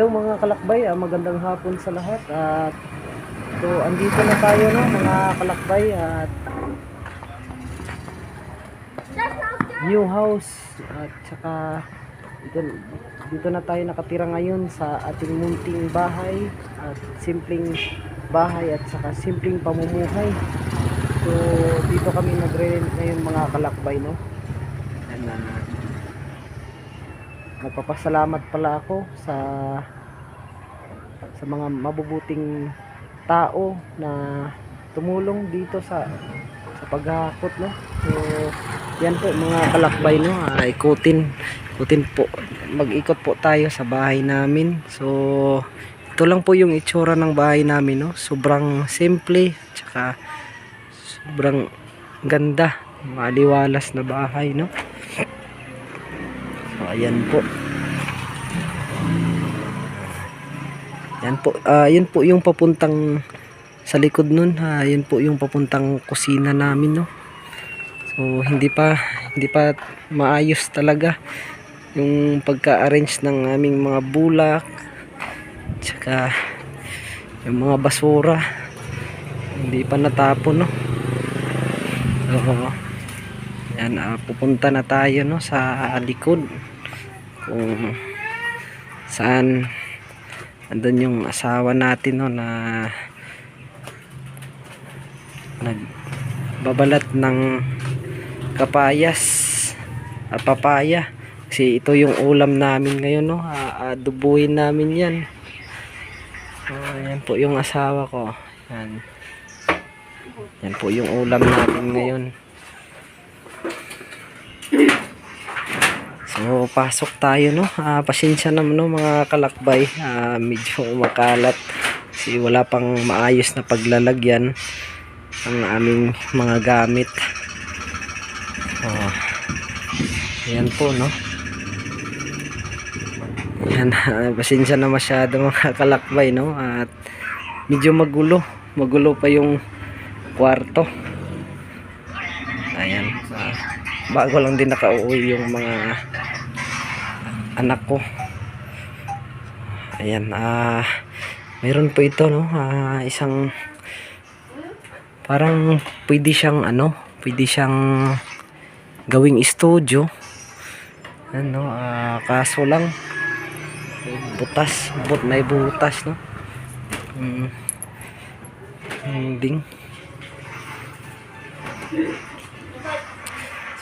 Hello mga kalakbay, magandang hapon sa lahat. At so andito na tayo no mga kalakbay at new house at saka dito na tayo nakatira ngayon sa ating munting bahay at simpleng bahay at saka simpleng pamumuhay. So dito kami nagre-rent ngayon mga kalakbay no. And, nagpapasalamat pala ako sa mga mabubuting tao na tumulong dito sa paghahakot no. So yan po mga kalakbay no, ikutin po, mag-ikot po tayo sa bahay namin. So ito lang po yung itsura ng bahay namin no, sobrang simple tsaka sobrang ganda, maliwalas na bahay no. So ayan po. Yan po, yun po yung papuntang sa likod nun, yun po yung papuntang kusina namin no. So hindi pa maayos talaga yung pagka-arrange ng aming mga bulak tsaka yung mga basura, hindi pa natapon no. So yan, pupunta na tayo no sa likod kung saan andun yung asawa natin no na nagbabalat ng kapayas at papaya kasi ito yung ulam namin ngayon no. Adubuhin namin yan. So yan po yung asawa ko, yan po yung ulam natin ngayon. So pasok tayo no. Pasensya naman no mga kalakbay, medyo makalat kasi wala pang maayos na paglalagyan ang aming mga gamit. Yan po no. Yan, pasensya na masyado mga kalakbay no, at medyo magulo pa yung kwarto. Ayan, bago lang din nakauwi yung mga anak ko. Ayan, mayroon po ito no, isang parang pwede siyang gawing studio ano, kaso lang may butas no. Ding.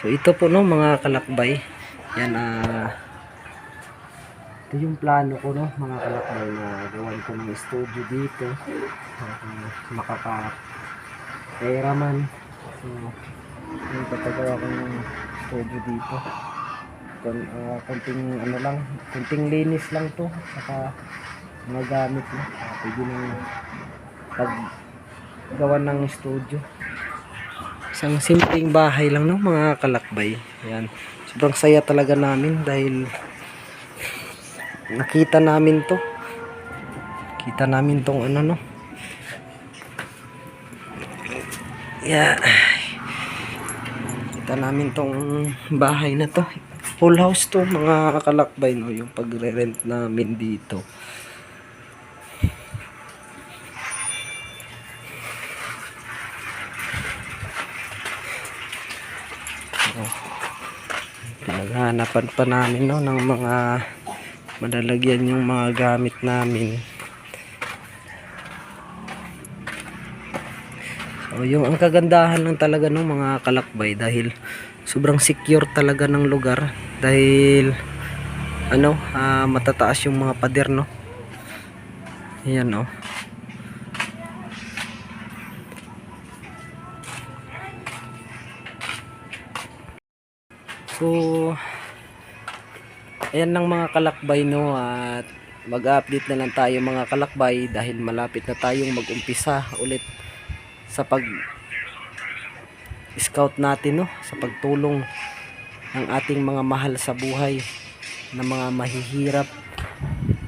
So ito po no mga kalakbay, yan, ito yung plano ko no mga kalakbay, na gawan ko ng studio dito, makaka-pera man. So yung patagawa ko ng studio dito, kunting linis lang to, saka mga gamit no, pwede nang paggawa ng studio. Isang simpleng bahay lang no mga kalakbay. Yan, sobrang saya talaga namin dahil nakita namin tong ano no. Yeah, kita namin tong bahay na to, full house to mga kalakbay no, yung pagre-rent namin dito. Pinaghanapan pa namin no ng mga madalagyan yung mga gamit namin. So yung ang kagandahan lang talaga ng mga kalakbay, dahil sobrang secure talaga ng lugar, dahil ano, matataas yung mga pader no. Ayan no. So ayan lang mga kalakbay no, at mag-update na lang tayo mga kalakbay dahil malapit na tayong mag-umpisa ulit sa pag-scout natin no, sa pagtulong ng ating mga mahal sa buhay na mga mahihirap,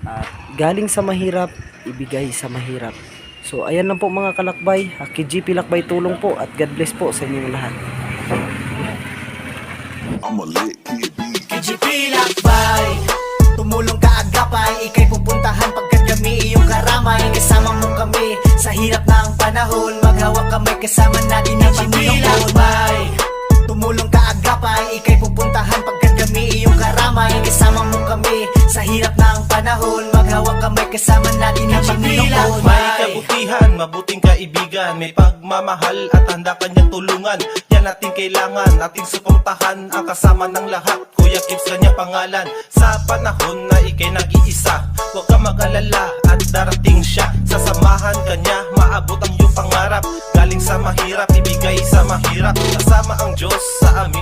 at galing sa mahirap ibigay sa mahirap. So ayan lang po mga kalakbay, KGP Lakbay Tulong po, at God bless po sa inyong lahat. I'm a lit kid, KGP Lakbay. Tumulong ka agapay, ikay pupuntahan pagkat kami iyong karamay. Kasama mo kami sa hirap ng panahon, maghawak kamay kasama natin ang Panginoon. Tumulong ka agapay, ikay pupuntahan pagkat kami iyong karamay. Kasama mo kami sa hirap ng panahon, maghawak kamay kasama natin ang Panginoon. May kabutihan, mabuting kaibigan, may pagmamahal at handa kanyang tulungan. Yan natin kailangan, ating suportahan ang kasama ng lahat. Kuya Kips kanya pangalan, sa panahon na ikay nag-iisa, huwag ka mag-alala at darating siya. Sasamahan kanya, maabot ang iyong pangarap. Galing sa mahirap, ibigay sa mahirap. Kasama ang Diyos sa aming